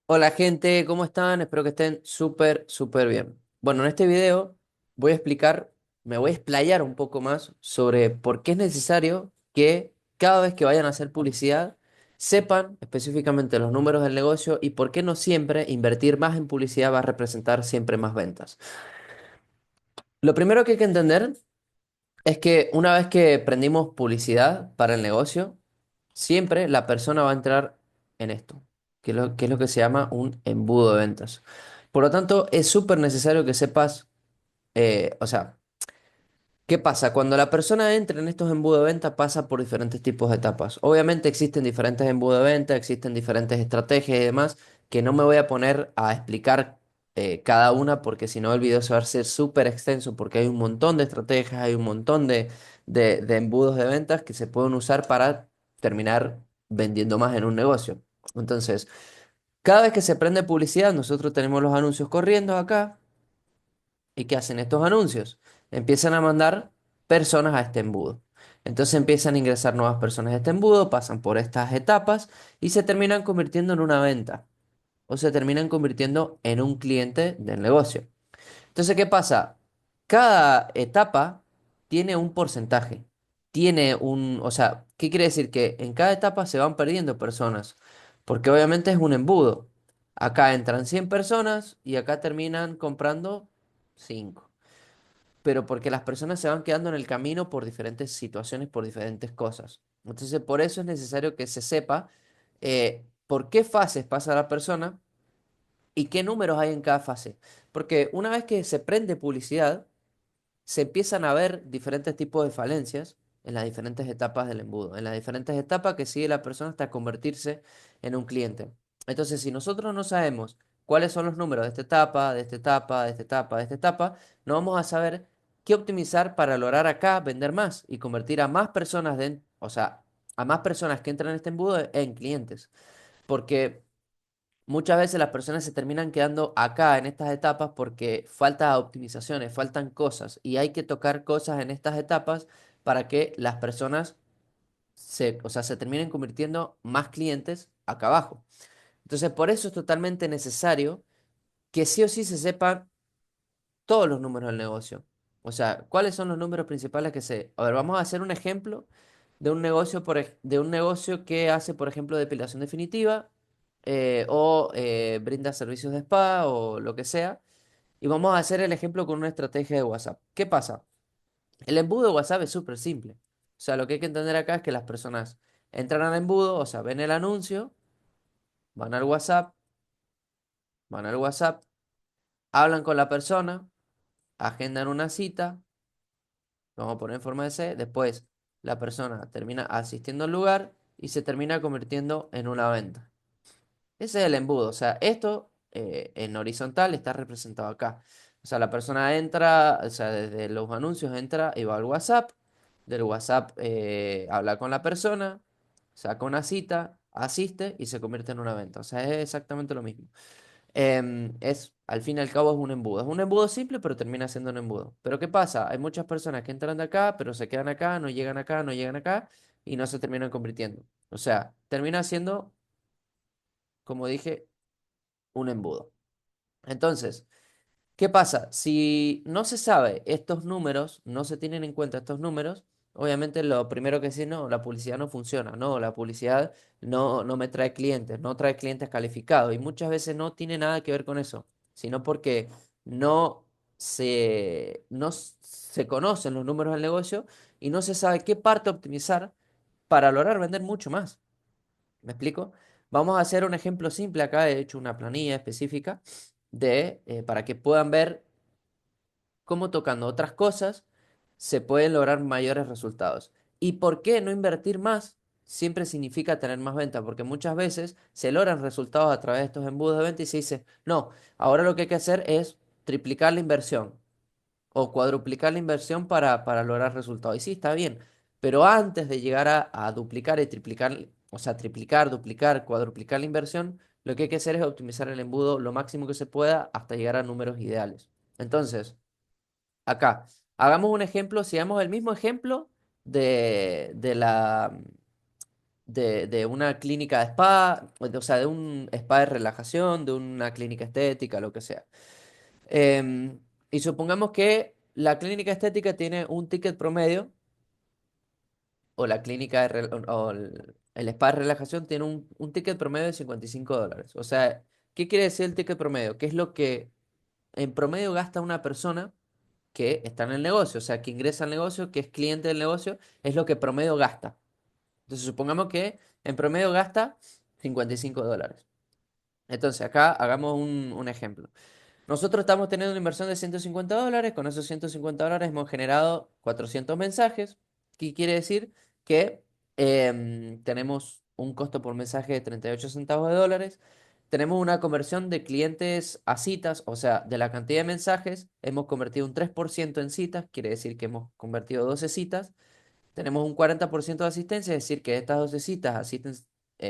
Hola gente, ¿cómo están? Espero que estén súper bien. Bueno, en este video voy a explicar, me voy a explayar un poco más sobre por qué es necesario que cada vez que vayan a hacer publicidad sepan específicamente los números del negocio y por qué no siempre invertir más en publicidad va a representar siempre más ventas. Lo primero que hay que entender es que una vez que prendimos publicidad para el negocio, siempre la persona va a entrar en esto, que es lo que se llama un embudo de ventas. Por lo tanto, es súper necesario que sepas, o sea, ¿qué pasa? Cuando la persona entra en estos embudos de venta pasa por diferentes tipos de etapas. Obviamente existen diferentes embudos de venta, existen diferentes estrategias y demás, que no me voy a poner a explicar cada una porque si no el video se va a hacer súper extenso porque hay un montón de estrategias, hay un montón de embudos de ventas que se pueden usar para terminar vendiendo más en un negocio. Entonces, cada vez que se prende publicidad, nosotros tenemos los anuncios corriendo acá. ¿Y qué hacen estos anuncios? Empiezan a mandar personas a este embudo. Entonces empiezan a ingresar nuevas personas a este embudo, pasan por estas etapas y se terminan convirtiendo en una venta o se terminan convirtiendo en un cliente del negocio. Entonces, ¿qué pasa? Cada etapa tiene un porcentaje. O sea, ¿qué quiere decir? Que en cada etapa se van perdiendo personas, porque obviamente es un embudo. Acá entran 100 personas y acá terminan comprando 5, pero porque las personas se van quedando en el camino por diferentes situaciones, por diferentes cosas. Entonces, por eso es necesario que se sepa por qué fases pasa la persona y qué números hay en cada fase. Porque una vez que se prende publicidad, se empiezan a ver diferentes tipos de falencias en las diferentes etapas del embudo, en las diferentes etapas que sigue la persona hasta convertirse en un cliente. Entonces, si nosotros no sabemos cuáles son los números de esta etapa, de esta etapa, de esta etapa, de esta etapa, no vamos a saber qué optimizar para lograr acá vender más y convertir a más personas, o sea, a más personas que entran en este embudo en clientes. Porque muchas veces las personas se terminan quedando acá en estas etapas porque falta optimizaciones, faltan cosas y hay que tocar cosas en estas etapas para que las personas o sea, se terminen convirtiendo más clientes acá abajo. Entonces, por eso es totalmente necesario que sí o sí se sepan todos los números del negocio. O sea, ¿cuáles son los números principales que se... A ver, vamos a hacer un ejemplo de un negocio, de un negocio que hace, por ejemplo, depilación definitiva o brinda servicios de spa o lo que sea. Y vamos a hacer el ejemplo con una estrategia de WhatsApp. ¿Qué pasa? El embudo de WhatsApp es súper simple. O sea, lo que hay que entender acá es que las personas entran al embudo, o sea, ven el anuncio, van al WhatsApp, van al WhatsApp, hablan con la persona, agendan una cita. Lo vamos a poner en forma de C. Después, la persona termina asistiendo al lugar y se termina convirtiendo en una venta. Ese es el embudo. O sea, esto en horizontal está representado acá. O sea, la persona entra, o sea, desde los anuncios entra y va al WhatsApp. Del WhatsApp habla con la persona, saca una cita, asiste y se convierte en una venta. O sea, es exactamente lo mismo. Al fin y al cabo es un embudo. Es un embudo simple, pero termina siendo un embudo. Pero ¿qué pasa? Hay muchas personas que entran de acá, pero se quedan acá, no llegan acá, no llegan acá y no se terminan convirtiendo. O sea, termina siendo, como dije, un embudo. Entonces, ¿qué pasa? Si no se sabe estos números, no se tienen en cuenta estos números, obviamente lo primero que sí, no, la publicidad no funciona, no, la publicidad no me trae clientes, no trae clientes calificados y muchas veces no tiene nada que ver con eso, sino porque no se conocen los números del negocio y no se sabe qué parte optimizar para lograr vender mucho más. ¿Me explico? Vamos a hacer un ejemplo simple acá, he hecho una planilla específica para que puedan ver cómo tocando otras cosas se pueden lograr mayores resultados. ¿Y por qué no invertir más? Siempre significa tener más venta, porque muchas veces se logran resultados a través de estos embudos de venta y se dice, no, ahora lo que hay que hacer es triplicar la inversión o cuadruplicar la inversión para lograr resultados. Y sí, está bien, pero antes de llegar a duplicar y triplicar, o sea, triplicar, duplicar, cuadruplicar la inversión, lo que hay que hacer es optimizar el embudo lo máximo que se pueda hasta llegar a números ideales. Entonces, acá, hagamos un ejemplo, si damos el mismo ejemplo de la, de una clínica de spa, o sea, de un spa de relajación, de una clínica estética, lo que sea. Em, y supongamos que la clínica estética tiene un ticket promedio, o la clínica o el spa de relajación tiene un ticket promedio de $55. O sea, ¿qué quiere decir el ticket promedio? ¿Qué es lo que en promedio gasta una persona que está en el negocio? O sea, que ingresa al negocio, que es cliente del negocio, es lo que promedio gasta. Entonces, supongamos que en promedio gasta $55. Entonces, acá hagamos un ejemplo. Nosotros estamos teniendo una inversión de $150. Con esos $150 hemos generado 400 mensajes. ¿Qué quiere decir? Que tenemos un costo por mensaje de 38 centavos de dólares. Tenemos una conversión de clientes a citas, o sea, de la cantidad de mensajes, hemos convertido un 3% en citas, quiere decir que hemos convertido 12 citas. Tenemos un 40% de asistencia, es decir, que de estas 12 citas asisten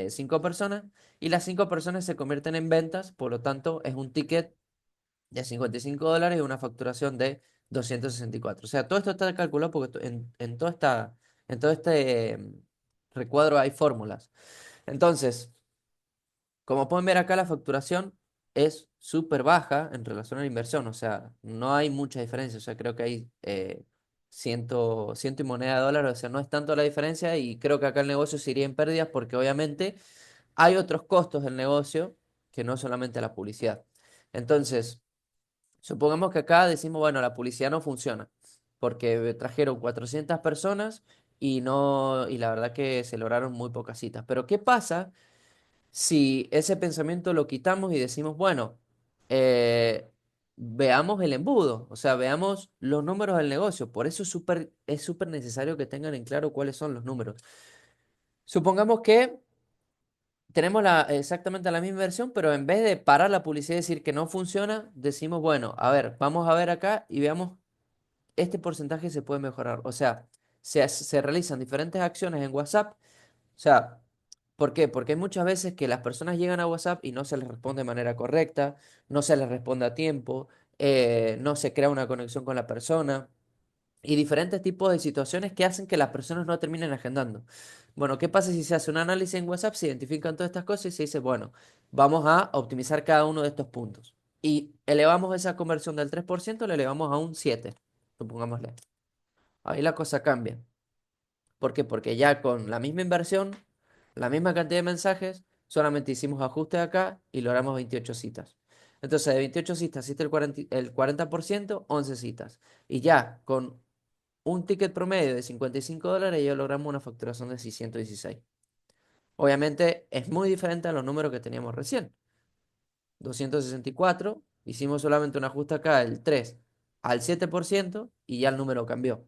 5 personas y las 5 personas se convierten en ventas, por lo tanto es un ticket de $55 y una facturación de 264. O sea, todo esto está calculado porque en todo este recuadro hay fórmulas. Entonces, como pueden ver acá, la facturación es súper baja en relación a la inversión. O sea, no hay mucha diferencia. O sea, creo que hay ciento y moneda de dólar. O sea, no es tanto la diferencia y creo que acá el negocio se iría en pérdidas porque obviamente hay otros costos del negocio que no solamente la publicidad. Entonces, supongamos que acá decimos, bueno, la publicidad no funciona porque trajeron 400 personas y no, y la verdad que se lograron muy pocas citas. Pero ¿qué pasa si ese pensamiento lo quitamos y decimos, bueno, eh, veamos el embudo, o sea, veamos los números del negocio? Por eso es súper necesario que tengan en claro cuáles son los números. Supongamos que tenemos exactamente la misma versión, pero en vez de parar la publicidad y decir que no funciona, decimos, bueno, a ver, vamos a ver acá y veamos, este porcentaje se puede mejorar. O sea, se realizan diferentes acciones en WhatsApp. O sea, ¿por qué? Porque hay muchas veces que las personas llegan a WhatsApp y no se les responde de manera correcta, no se les responde a tiempo, no se crea una conexión con la persona y diferentes tipos de situaciones que hacen que las personas no terminen agendando. Bueno, ¿qué pasa si se hace un análisis en WhatsApp, se identifican todas estas cosas y se dice, bueno, vamos a optimizar cada uno de estos puntos? Y elevamos esa conversión del 3%, le elevamos a un 7, supongámosle. Ahí la cosa cambia. ¿Por qué? Porque ya con la misma inversión, la misma cantidad de mensajes, solamente hicimos ajustes acá y logramos 28 citas. Entonces, de 28 citas, hiciste el 40%, 11 citas. Y ya con un ticket promedio de $55, ya logramos una facturación de 616. Obviamente es muy diferente a los números que teníamos recién. 264, hicimos solamente un ajuste acá del 3 al 7% y ya el número cambió.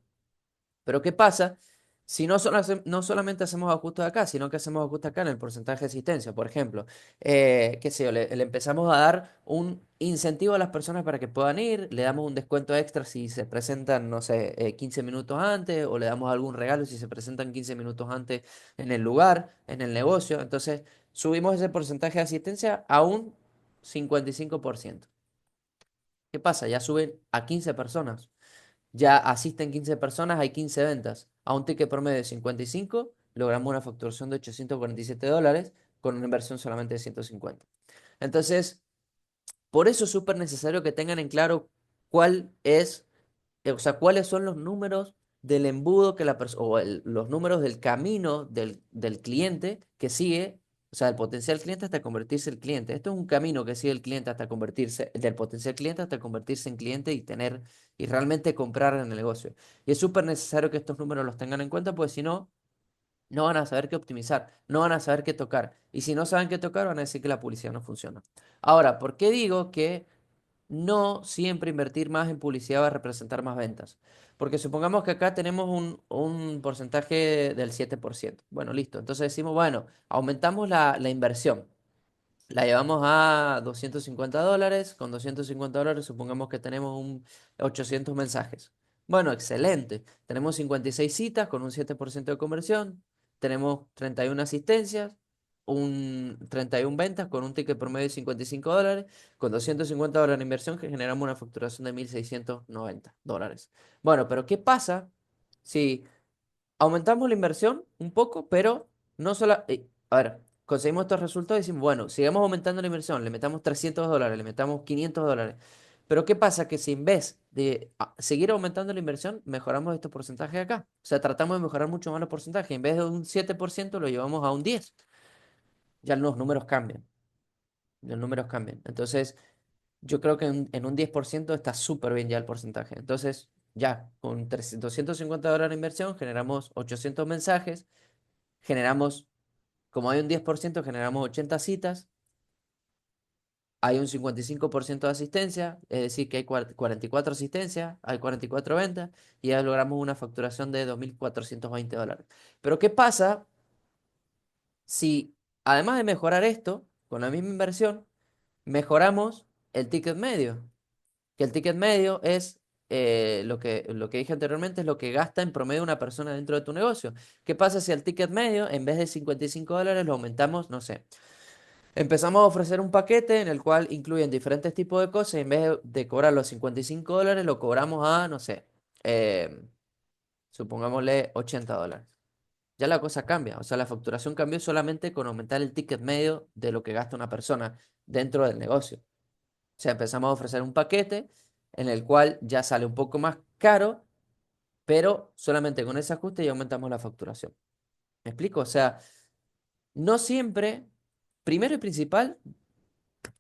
Pero ¿qué pasa si no solamente hacemos ajustes acá, sino que hacemos ajustes acá en el porcentaje de asistencia? Por ejemplo, qué sé yo, le empezamos a dar un incentivo a las personas para que puedan ir, le damos un descuento extra si se presentan, no sé, 15 minutos antes, o le damos algún regalo si se presentan 15 minutos antes en el lugar, en el negocio. Entonces, subimos ese porcentaje de asistencia a un 55%. ¿Qué pasa? Ya suben a 15 personas. Ya asisten 15 personas, hay 15 ventas. A un ticket promedio de 55, logramos una facturación de $847 con una inversión solamente de 150. Entonces, por eso es súper necesario que tengan en claro cuál es, o sea, cuáles son los números del embudo que la persona, o los números del camino del cliente que sigue, o sea, el potencial cliente hasta convertirse en cliente. Esto es un camino que sigue el cliente hasta convertirse, del potencial cliente hasta convertirse en cliente y tener, y realmente comprar en el negocio. Y es súper necesario que estos números los tengan en cuenta, porque si no, no van a saber qué optimizar, no van a saber qué tocar. Y si no saben qué tocar, van a decir que la publicidad no funciona. Ahora, ¿por qué digo que no siempre invertir más en publicidad va a representar más ventas? Porque supongamos que acá tenemos un porcentaje del 7%. Bueno, listo. Entonces decimos, bueno, aumentamos la inversión. La llevamos a $250. Con $250 supongamos que tenemos 800 mensajes. Bueno, excelente. Tenemos 56 citas con un 7% de conversión. Tenemos 31 asistencias, 31 ventas con un ticket promedio de $55. Con $250 de inversión que generamos una facturación de $1,690. Bueno, pero ¿qué pasa si aumentamos la inversión un poco, pero no solo, a ver, conseguimos estos resultados y decimos, bueno, sigamos aumentando la inversión, le metamos $300, le metamos $500. Pero ¿qué pasa? Que si en vez de seguir aumentando la inversión, mejoramos estos porcentajes acá. O sea, tratamos de mejorar mucho más los porcentajes. En vez de un 7% lo llevamos a un 10%. Ya los números cambian. Los números cambian. Entonces, yo creo que en un 10% está súper bien ya el porcentaje. Entonces, ya, con $250 de inversión, generamos 800 mensajes, generamos, como hay un 10%, generamos 80 citas, hay un 55% de asistencia, es decir, que hay 44 asistencias, hay 44 ventas, y ya logramos una facturación de $2.420. Pero, ¿qué pasa si, además de mejorar esto, con la misma inversión, mejoramos el ticket medio? Que el ticket medio es lo que dije anteriormente, es lo que gasta en promedio una persona dentro de tu negocio. ¿Qué pasa si el ticket medio, en vez de $55, lo aumentamos, no sé? Empezamos a ofrecer un paquete en el cual incluyen diferentes tipos de cosas y en vez de cobrar los $55, lo cobramos a, no sé, eh, supongámosle $80. Ya la cosa cambia, o sea, la facturación cambió solamente con aumentar el ticket medio de lo que gasta una persona dentro del negocio. O sea, empezamos a ofrecer un paquete en el cual ya sale un poco más caro, pero solamente con ese ajuste ya aumentamos la facturación. ¿Me explico? O sea, no siempre, primero y principal,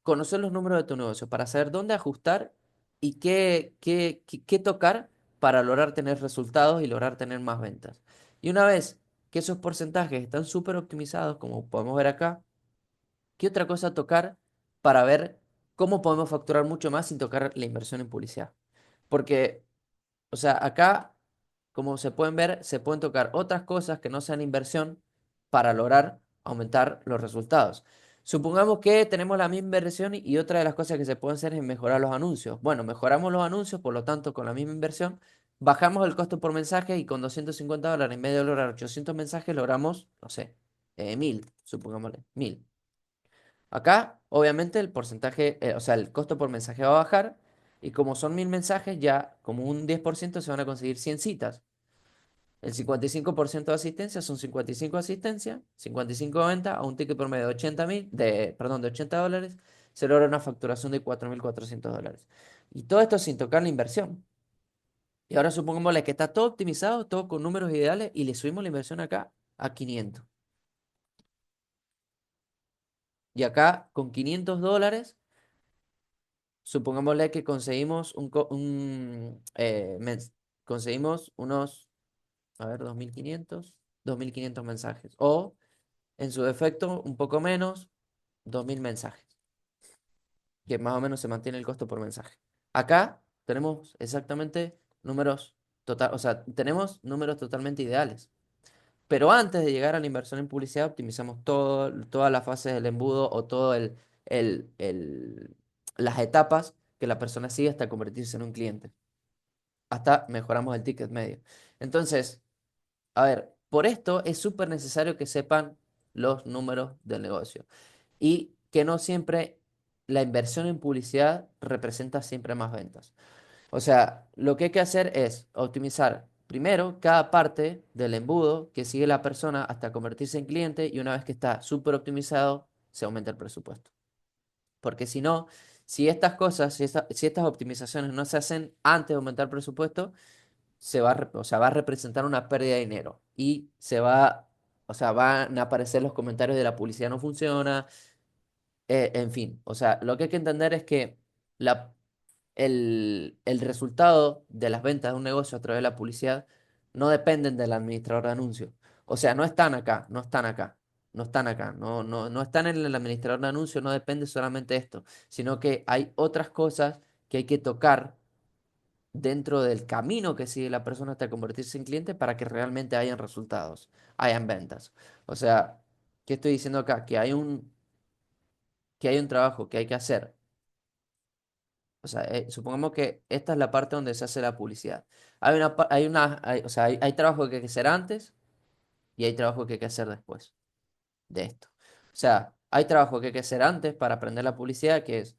conocer los números de tu negocio para saber dónde ajustar y qué tocar para lograr tener resultados y lograr tener más ventas. Y una vez que esos porcentajes están súper optimizados, como podemos ver acá, ¿qué otra cosa tocar para ver cómo podemos facturar mucho más sin tocar la inversión en publicidad? Porque, o sea, acá, como se pueden ver, se pueden tocar otras cosas que no sean inversión para lograr aumentar los resultados. Supongamos que tenemos la misma inversión y otra de las cosas que se pueden hacer es mejorar los anuncios. Bueno, mejoramos los anuncios, por lo tanto, con la misma inversión, bajamos el costo por mensaje y con $250, en vez de lograr 800 mensajes, logramos, no sé, 1000, supongámosle, 1000. Acá, obviamente, el porcentaje, o sea, el costo por mensaje va a bajar y como son 1000 mensajes, ya como un 10% se van a conseguir 100 citas. El 55% de asistencia son 55 asistencias, 55 ventas a un ticket promedio de perdón, de $80, se logra una facturación de $4.400. Y todo esto sin tocar la inversión. Y ahora supongámosle que está todo optimizado, todo con números ideales y le subimos la inversión acá a 500. Y acá con $500 supongámosle que conseguimos conseguimos unos, a ver, 2.500 mensajes. O, en su defecto, un poco menos, 2.000 mensajes, que más o menos se mantiene el costo por mensaje. Acá tenemos exactamente números total, o sea, tenemos números totalmente ideales. Pero antes de llegar a la inversión en publicidad, optimizamos todas las fases del embudo o todo el, el- las etapas que la persona sigue hasta convertirse en un cliente. Hasta mejoramos el ticket medio. Entonces, a ver, por esto es súper necesario que sepan los números del negocio y que no siempre la inversión en publicidad representa siempre más ventas. O sea, lo que hay que hacer es optimizar primero cada parte del embudo que sigue la persona hasta convertirse en cliente y una vez que está súper optimizado, se aumenta el presupuesto. Porque si no, si estas cosas, si estas optimizaciones no se hacen antes de aumentar el presupuesto, o sea, va a representar una pérdida de dinero y o sea, van a aparecer los comentarios de la publicidad no funciona, en fin, o sea, lo que hay que entender es que la, el resultado de las ventas de un negocio a través de la publicidad no dependen del administrador de anuncios. O sea, no están acá, no están acá, no están acá, no están en el administrador de anuncios, no depende solamente de esto, sino que hay otras cosas que hay que tocar dentro del camino que sigue la persona hasta convertirse en cliente para que realmente hayan resultados, hayan ventas. O sea, ¿qué estoy diciendo acá? Que hay un trabajo que hay que hacer. O sea, supongamos que esta es la parte donde se hace la publicidad. O sea, hay trabajo que hay que hacer antes y hay trabajo que hay que hacer después de esto. O sea, hay trabajo que hay que hacer antes para aprender la publicidad, que es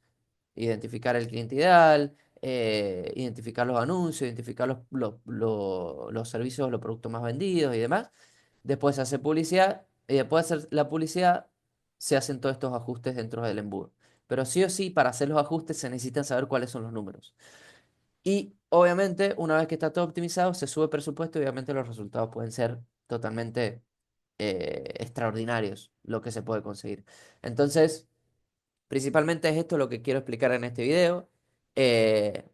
identificar el cliente ideal, identificar los anuncios, identificar los servicios, los productos más vendidos y demás. Después se hace publicidad, y después de hacer la publicidad, se hacen todos estos ajustes dentro del embudo. Pero sí o sí, para hacer los ajustes se necesitan saber cuáles son los números. Y obviamente, una vez que está todo optimizado, se sube presupuesto y obviamente los resultados pueden ser totalmente extraordinarios, lo que se puede conseguir. Entonces, principalmente es esto lo que quiero explicar en este video. eh,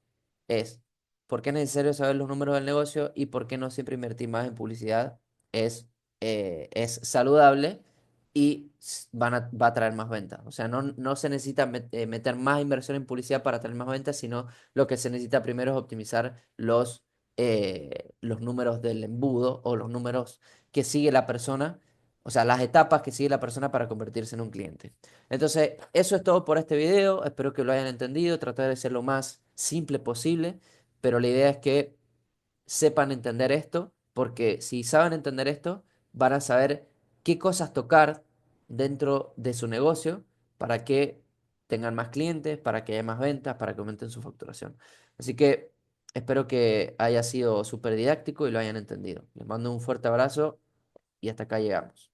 es por qué es necesario saber los números del negocio y por qué no siempre invertir más en publicidad es, es saludable y va a traer más ventas. O sea, no se necesita meter más inversión en publicidad para traer más ventas, sino lo que se necesita primero es optimizar los números del embudo o los números que sigue la persona, o sea, las etapas que sigue la persona para convertirse en un cliente. Entonces, eso es todo por este video. Espero que lo hayan entendido. Tratar de ser lo más simple posible, pero la idea es que sepan entender esto, porque si saben entender esto, van a saber qué cosas tocar dentro de su negocio para que tengan más clientes, para que haya más ventas, para que aumenten su facturación. Así que espero que haya sido súper didáctico y lo hayan entendido. Les mando un fuerte abrazo y hasta acá llegamos.